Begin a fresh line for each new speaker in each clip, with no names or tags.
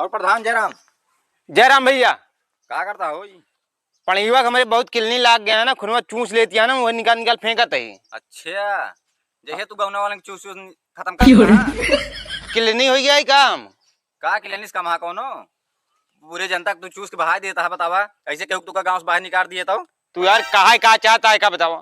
और प्रधान जयराम।
जयराम भैया
क्या करता हो जी?
पणीवा हमारे बहुत किलनी लाग गया है ना, खुनवा चूस लेती है ना, वो निकाल निकाल फेंकत है।
अच्छा, जैसे तू गौना वाले चूस चूस खत्म कर दिया।
किलनी हो गया है काम।
का किलनिस कमा कोनो पूरे जनता को तू चूस के बहा देता है, बतावा ऐसे केहू तू का गांव से बाहर निकाल दिए
तू यार कहा का चाहता है का बताओ।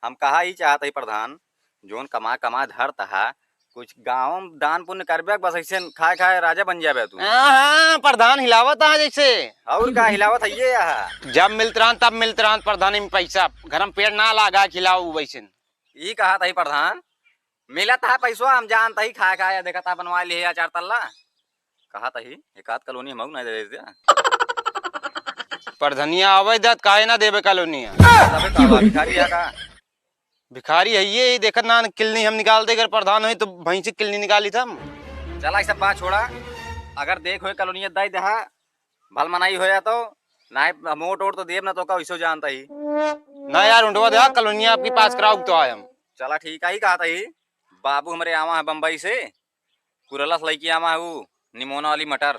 हम कहा ही चाहते ही प्रधान जोन कमा कमा धरता है कुछ गाँव में दान पुण्य करबे, बस ऐसे खाए खाए राजा बन जाबे तू।
हाँ प्रधान हिलावत है जैसे।
और का हिलावत है ये यहाँ?
जब मिलतरान तब मिलतरान प्रधान में पैसा घर में पेड़ ना लगा खिलाऊ वैसे।
ये कहा था ही प्रधान मिला था पैसा, हम जानता ही खाए खाए देखा था बनवा लिए चार तल्ला। कहा था ही एक आध कॉलोनी हम नहीं दे देते
प्रधनिया अवैध काहे ना देवे कॉलोनिया।
भिखारी है का?
भिखारी है ये देखत ना किलनी हम निकाल देकर प्रधान हुई तो वहीं से किलनी निकाली था हम।
चला सब बात छोड़ा, अगर देख हो कॉलोनी दई दहा भल मनाई होया तो ना मोट ओट तो देव ना तो का वैसो जानता ही
ना यार उंडवा दे कॉलोनिया आपके पास कराऊ तो आए हम।
चला ठीक है ही कहा था ही बाबू हमारे आवा है बम्बई से कुरलस लड़की आवा है वो निमोना वाली मटर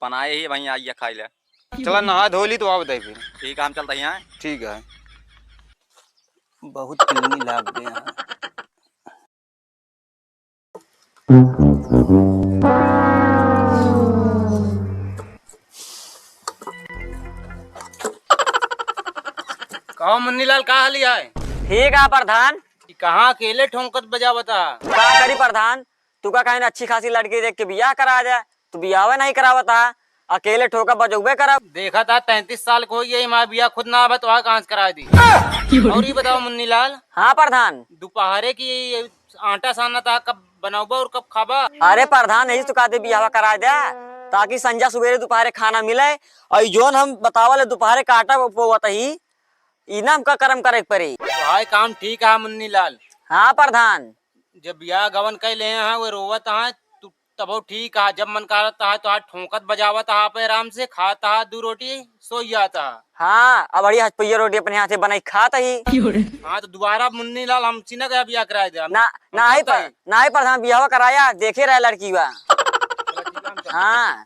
बनाए ही वहीं आइए खाई ले।
चला नहा धोली तो आप बताइए फिर।
ठीक है हम चलते हैं।
ठीक है बहुत किलनी लाग गया। कहो मुन्नीलाल कहा लिया है?
ठीक है प्रधान।
कहाँ अकेले ठोंकत बजा बता।
क्या करी प्रधान, तू का कहीं अच्छी खासी लड़की देख के बियाह करा जाए, तू बियाह नहीं करावता, अकेले ठोका बजोबे करा।
देखा था 33 साल को ये माँ बिया खुद ना आवे तो वहाँ कहाँ से करा दी। और ये बताओ मुन्नीलाल।
हाँ प्रधान।
दोपहरे की आटा साना था कब बनाओबा और कब खाबा?
अरे प्रधान यही तो कहते बियाह करा दे ताकि संजा सुबेरे दोपहरे खाना मिले, और जोन हम बतावल दोपहरे का आटा पोवत ही इनाम का कर्म करे पड़ी।
तो काम ठीक है मुन्नीलाल।
हाँ प्रधान।
जब बिया गवन कह ले हैं वो रोवत है तब ठीक है, जब मन करता है तो ठोंकत बजावत है पे आराम से खाता है 2 रोटी सो जाता है।
हाँ अब बढ़िया हजपैया रोटी अपने हाथ से बनाई खाता ही।
हाँ तो दोबारा मुन्नीलाल हम सीना गया बिया करा दे
ना ही प्रधान बियाह कराया देखे रहे लड़की बा। हाँ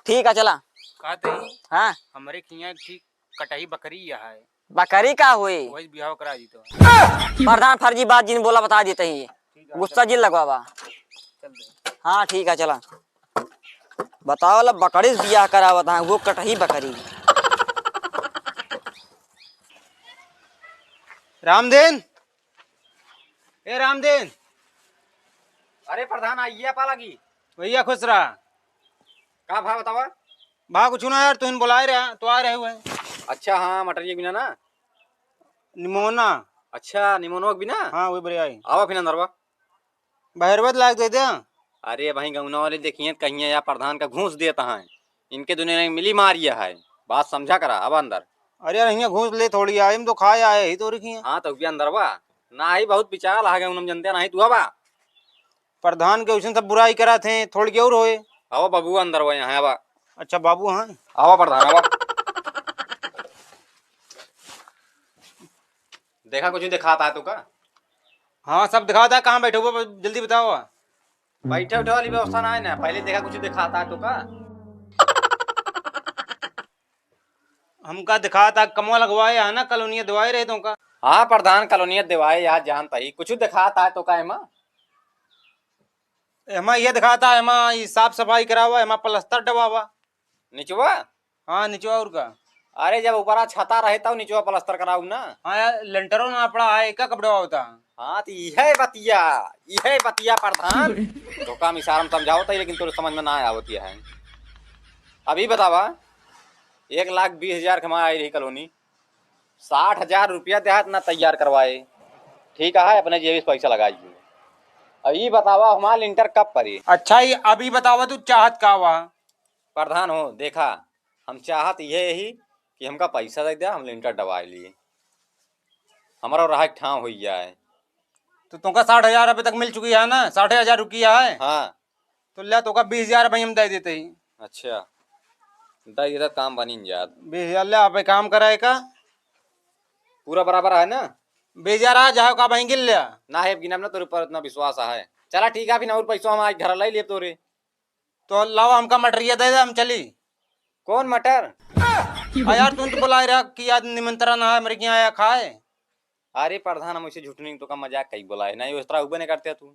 ठीक है चला
कहते
हाँ
हमारे खिया ठीक कटाई बकरी है
बकरी का हुई
वही बियाह करा दी तो।
प्रधान फर्जी बात जिन बोला बता देते ही गुस्सा जिन लगवावा। हाँ ठीक है चला बताओ ला बकरी से बियाह करावत है वो कटही बकरी।
रामदेन ए रामदेन।
अरे प्रधान आइए पा लगी
भैया खुश रहा।
का भाव बतावा?
भाग कुछ ना यार तुम बुलाए रहे तो आ रहे हुए।
अच्छा हाँ मटर ये बिना ना
निमोना।
अच्छा निमोनो बिना
हाँ वही बढ़िया है।
आवा फिर अंदर
बहरबत लाग दे दे।
अरे भाई गौना वाले देखिए कहीं या प्रधान का घूस देता है इनके दुनिया में मिली मारिया है बात समझा करा अब अंदर।
अरे यार यहाँ घूस ले थोड़ी आए हम तो खाए आए ही तो रखी।
हाँ तो भी अंदर बा ना ही बहुत विचार आ गए जनते ना ही तू बा
प्रधान के उसन सब बुराई करा थे थोड़ी और होए।
आओ बाबू अंदर हुआ यहाँ आवा।
अच्छा बाबू हाँ
आवा प्रधान आवा। देखा कुछ दिखाता है तू का?
हाँ सब दिखाता है। कहाँ बैठे हुए जल्दी बताओ।
बैठे उठे वाली व्यवस्था ना है ना, पहले देखा कुछ दिखाता है तू का?
हमका दिखाता कमवा लगवाए है ना कॉलोनिया दवाई रहे तो का।
हाँ प्रधान कॉलोनियत दिवाए यार जानता ही कुछ दिखाता है तो का एमा
एमा ये दिखाता है एमा साफ सफाई करावा एमा प्लस्तर डबावा
निचवा।
हाँ निचवा और का।
अरे जब ऊपरा छता रहे तब निचवा प्लस्तर कराऊ ना।
हाँ यार लेंटरों ना पड़ा है का कपड़ा होता।
हाँ तो यह बतिया प्रधान तो काम इशारा में समझावता ही लेकिन तो समझ में ना आवती है। अभी बतावा 1,20,000 कमा आई रही कॉलोनी 60,000 रुपया देहात ना तैयार करवाए ठीक है अपने जेब से पैसा लगाइए। अभी बतावा हमारा लिंटर कब पड़ी?
अच्छा ही अभी बतावा तू चाहत का वहाँ
प्रधान हो देखा हम चाहत यही कि हमका पैसा दे दिया हम लिंटर दबा लिए हमारा राह ठाव हो जाए।
तो तुमका 60,000 अभी तक मिल चुकी है ना 60,000 रुपया है।
हाँ
तो ले तो 20,000 भाई हम दे देते ही।
अच्छा दई इधर काम बनी जात
20,000 ले आप काम कराए का
पूरा बराबर है ना
20,000 आ जाओ का भाई गिल लिया
ना है गिनम ना तेरे ऊपर इतना विश्वास है। चला ठीक है फिर और पैसा हम आज घर लाई ले तोरे
तो लाओ हमका मटरिया दे दे, हम चली।
कौन मटर?
यार तुम तो बुला रहा कि आज निमंत्रण है मेरे यहाँ आया खाए।
अरे प्रधान हम उसे झूठनी तो का मजाक कहीं बुलाए नहीं, उस तरह उबे नहीं करते तू।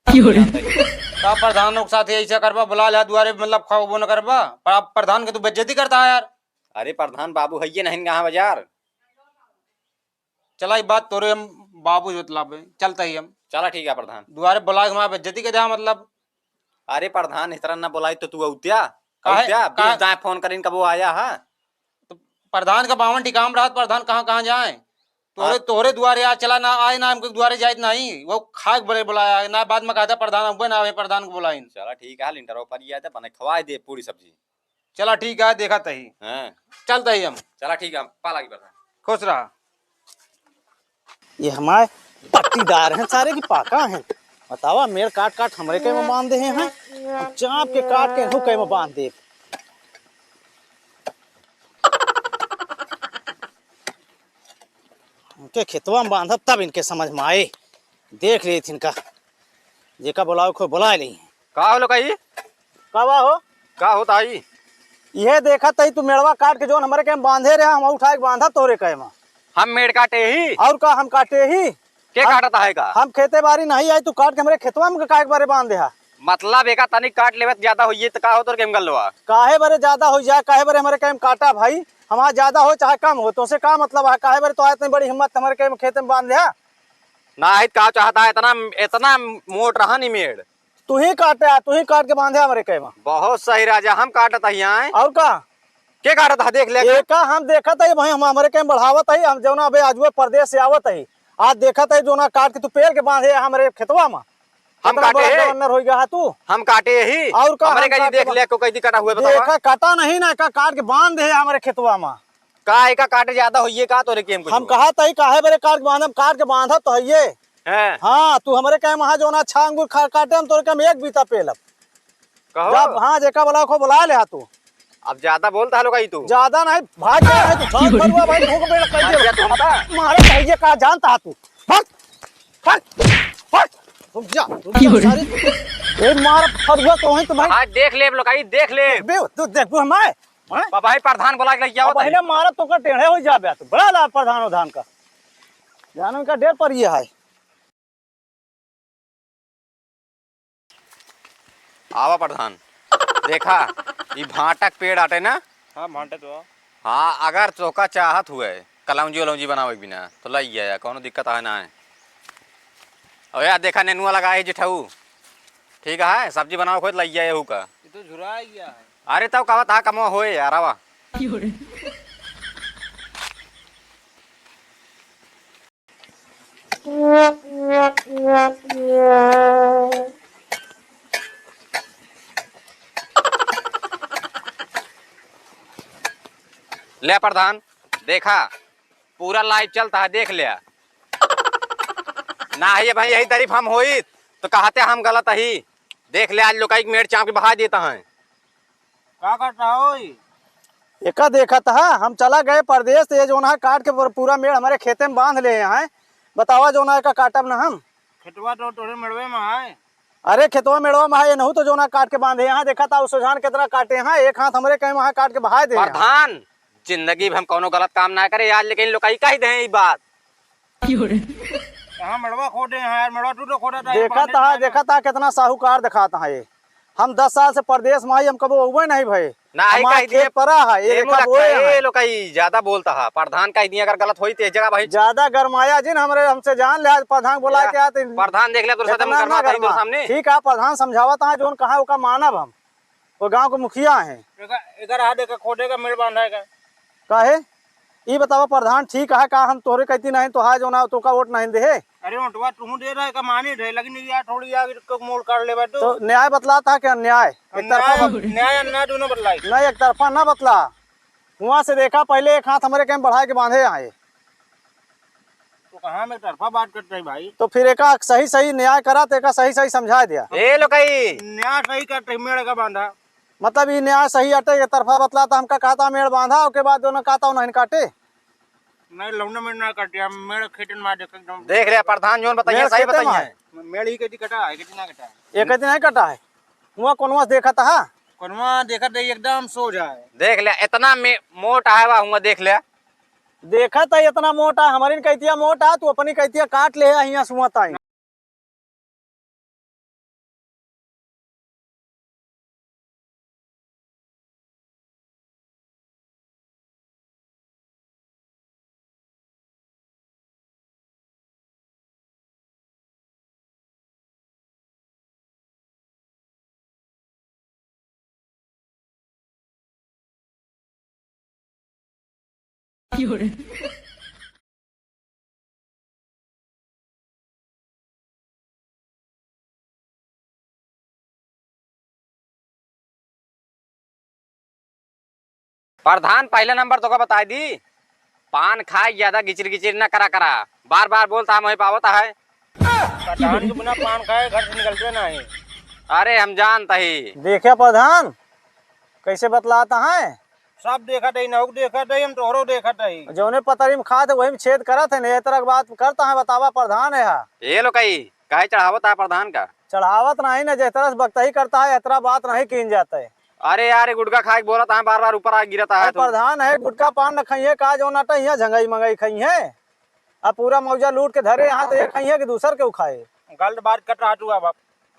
का प्रधानों के साथ ऐसा करबा, बुला लिया दुआरे मतलब खाओ वो न करबा, पर आप प्रधान के तू बेइज्जती करता है यार।
अरे प्रधान बाबू है ये नहीं कहाँ बाजार।
चला ये बात तोरे हम बाबू मतलब चलता ही हम।
चला ठीक है प्रधान।
दुआरे बुला के हमारा बेइज्जती के दे मतलब।
अरे प्रधान इस तरह ना बुलाई तो तू औत्या
काहे-
औत्या
काहे-
बीस दाए फोन करीन कब वो आया है।
तो प्रधान का बावन ठिकाम रहा, प्रधान कहाँ कहाँ जाए। तोरे
हाँ।
तोरे दुआरे आज चला ना आए ना हमको दुआरे जाए नहीं, वो खाक बड़े बुलाया ना, बाद में कहता प्रधान हमको ना आवे, प्रधान को बुलाई।
चला ठीक है लिंटर ऊपर ही आया था बने खवाए दे पूरी सब्जी।
चला ठीक है देखा तही
हैं
चलता ही हम।
चला ठीक है पाला की प्रधान।
खुश रहा।
ये हमारे पट्टीदार हैं सारे की पाका हैं। बतावा मेरे काट काट हमरे के में बांध दे हैं, हम चाप के काट के हुके में बांध दे। उनके खेतवा में बांधब तब इनके समझ में आए। देख रही थी इनका जेका बुलाओ को बुला ली।
का हो लोग आई
कवा हो
का होता आई?
ये देखा तई तू मेड़वा काट के जो हमारे के में बांधे रहे हम उठा के बांधा तोरे के में।
हम मेड़ काटे ही
और का हम काटे ही
के काटता है का?
हम खेते बारी नहीं आई तू काट के हमारे खेतवा में काट बारे बांध दे।
मतलब एका तनिक काट लेवत ज्यादा होइए तो का हो तोर केम गलवा?
काहे बरे ज्यादा हो जाए, काहे बरे हमारे कहीं काटा भाई, हमारा ज्यादा हो चाहे कम हो तो से का मतलब है। काहे बरे तो आए इतनी बड़ी हिम्मत हमारे कहीं खेत में बांध दिया।
ना हित का चाहता है इतना इतना मोट रहा नहीं मेड़।
तू ही काटे, तू ही काट के बांधे हमारे कहीं में।
बहुत सही राजा हम काटता ही आए
और का
के काटता है देख ले।
एका हम देखा था भाई हम हमारे कहीं बढ़ावत है। हम जो ना अबे आज परदेश से आवत है, आज देखा था जो ना काट के तू पेड़ के बांधे हमारे खेतवा में।
हम
इतना
काटे
बड़ा
हैं।
गवर्नर हो गया है तू।
हम काटे ही
और का
हमारे
हम
कहीं
काटे
देख ले को कहीं काटा हुए बतावा।
देखा काटा नहीं ना, का काट के बांध दे हमारे खेतवा में।
का एका काटे ज्यादा होइए का तोरे केम कुछ
हम कहा था काहे बरे काट के बांधब, काट के बांधा तो है ये।
हैं
हाँ तू हमारे कहीं वहाँ जो ना छा अंगूर काटे हम तोरे कहीं एक बीता पेलब।
कहो
जब हाँ जेका बोला को बुला ले तू।
अब ज्यादा बोलता है लोग आई तू।
ज्यादा नहीं भाग जा है तू। भाग फरुआ भाई भूख बेड़ कर
मार दिया तू हमका।
मारे कहिए का जानता है तू। भाग भाग भाग रुक जा सारी। ए मार फरुआ तो है तू भाई।
आज देख ले लोग आई देख ले।
बे तू देख हमारे
भाई प्रधान बोला के क्या होता
पहले
है?
मारा तो का टेढ़े हो जाबे तू। बड़ा ला प्रधान उधान का जानन का डेढ़ पर ये है।
आवा प्रधान देखा ये भाटक पेड़ आटे ना।
हाँ भांटे तो
हाँ अगर चौका चाहत हुए कलौंजी वलौंजी बनावे बिना तो लई आया कोनो दिक्कत है ना है। और यार देखा नेनुआ लगा है जिठाऊ ठीक है सब्जी बनाओ खुद लई आया हु का।
ये तो झुरा गया है।
अरे तब कहा था कमो होए यार आवा। ले प्रधान देखा पूरा लाइव चलता है देख लिया ना है भाई यही तारीफ हम होई तो कहते हम गलत ही। देख ले आज लोग मेड़ चाप के बहा देता है।
का करता हो
एका देखा था हम चला गए परदेश तो ये जो ना काट के पूरा मेड़ हमारे खेते में बांध ले हैं। बतावा जो ना का काटब ना हम।
खेतवा तो तोरे मड़वे में है।
अरे खेतवा मेड़वा में है नहीं तो जो ना काट के बांधे यहाँ। देखा था सुजान कितना काटे हैं, एक हाथ हमारे कहीं वहाँ काट के बहा दे।
प्रधान जिंदगी में हम कोनो गलत काम ना करे यार, लेकिन लोग कही दे ये बात।
कहाँ मड़वा खोदे हैं यार, मड़वा तू तो खोदा था।
देखा था कितना साहूकार दिखाता है ये। हम 10 साल से परदेश में आई, हम कबो उबे नहीं भाई।
ना ही
हमारा
कही दिए
खेत परा है ये देखा बोए हैं।
ये लोग ज्यादा बोलता है प्रधान कही दिए अगर गलत हुई तो जगह भाई
ज्यादा गरमाया जिन हमरे हमसे जान ले। आज प्रधान बोला के आते
प्रधान देख ले तो सामने
ठीक है। प्रधान समझावता है जो कहा का मानव हम वो गांव के मुखिया हैं।
इधर हाथ देखा खोदे का मेड़ बांधा है।
काहे ये बतावा प्रधान ठीक है का हम तोरे कहती नहीं तो है जो ना तो का वोट नहीं दे।
अरे ओटवा तू दे रहा है का मानी दे, लेकिन यार थोड़ी आगे को मोड़ काट ले बैठो।
तो न्याय बतलाता है कि अन्याय एक तरफा
न्याय अन्याय दोनों बदलाई।
नहीं एक तरफा ना बतला। वहाँ से देखा पहले एक हाथ हमारे कहीं बढ़ा के बांधे आए
तो कहाँ में तरफा बात करते हैं भाई।
तो फिर एक सही सही न्याय करा तो एक सही सही समझा दिया।
ये लोग
न्याय सही करते मेड़ का बांधा।
मतलब ये न्याय सही अटे एक तरफा बतलाता हमका कहता मेड़ बांधा उसके बाद दोनों कहता नहीं काटे।
नहीं लौना मेड़ ना काटे मेड़ खेतन मार
देख रहे प्रधान जो बताइए
मेड़
सही
खेते में
बताइए।
मेड़ ही कटी कटा है कितना कटा है।
एक दिन नहीं कटा है वहाँ कौन देखा था?
कौनवा देखा दे एकदम सो जाए।
देख ले इतना मोटा है हुआ देख ले।
देखा था इतना मोटा, हमारी कहतिया मोटा, तू अपनी कहतिया काट ले यहाँ सुआ ताई।
प्रधान पहले नंबर तो का बता दी, पान खाए ज्यादा गिचिर गिचिर न करा करा, बार बार बोलता है वही पावता है।
प्रधान के बिना पान खाए घर से निकलते नहीं।
अरे हम जानता ही।
देखे प्रधान कैसे बतलाता है?
सब देखा दे, नहुक देखा दे, हम तोहरो देखा दे।
जौने पतरी में खाद वही में छेद करत है ने, तरह की बात करता है। बतावा प्रधान है
ये लो कही कहे चढ़ावत है प्रधान का।
चढ़ावत नहीं ना, जिस तरह से बकता ही करता है इतना बात नहीं कीन जाता है।
अरे यार गुटखा खाए बोला था बार बार ऊपर आ गिरता है।
प्रधान है गुटखा पान न खाइए का जो नाटा यहाँ झंगाई मंगाई खाई है। अब पूरा मौजा लूट के धरे यहाँ तो एक खाइए कि दूसर के खाए।
गलत बात कट रहा तू अब।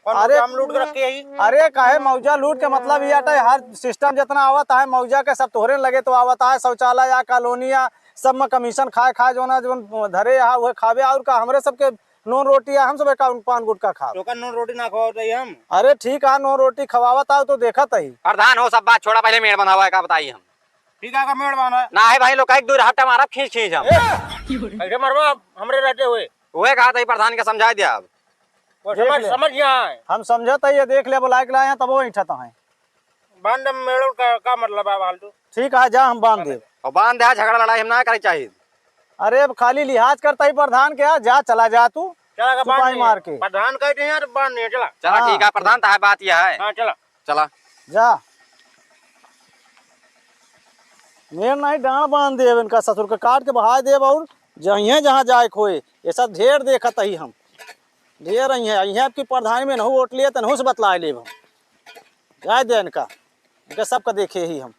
अरे
हम लूट के रखे ही।
अरे काहे मौजा लूट के मतलब ये है हर सिस्टम जितना आवता है मौजा के सब तोहरे लगे तो आवता है। शौचालय या कॉलोनी या सब में कमीशन खाए जो ना जो धरे यहाँ वह खावे। और का हमरे सबके नॉन रोटी हम सब पान गुटका खा।
तो नॉन रोटी ना खाओ हम।
अरे ठीक है नॉन रोटी खवावत आओ तो देखा ही।
प्रधान हो सब बात छोड़ा, पहले मेड़ बंधा हुआ है का बताइए हम।
ठीक है का मेड़ बांधा
ना है भाई लोग एक दूर हट्टा मारा खींच खींच हम।
ऐसे मरवा हमरे रहते हुए।
वह कहा था प्रधान का समझा दिया। अब
वो समझ यहाँ है।
हम समझता ही देख ले बुला के लाए तब वो ऐठता है।
बांध मेड़ का मतलब है फालतू।
ठीक है जा हम बांध दे।
और बांध दे झगड़ा लड़ाई हम ना करे चाहिए।
अरे अब खाली लिहाज करता ही प्रधान के जा चला जा तू
चला का
सुपाई मार के।
प्रधान कहते हैं यार बांध नहीं चला।
चला
हाँ।
ठीक है प्रधान तो है बात यह है।
हाँ चला
चला
जा मेर नहीं डांड बांध देव इनका ससुर के काट के बहा देव। और जहिए जहाँ जाए खोए ये सब ढेर देखत ही हम ढेर अहिए आपकी प्रधानी में नहू ओट लिए तो नहू से बतला ले जाए दे इनका सबका देखे ही हम।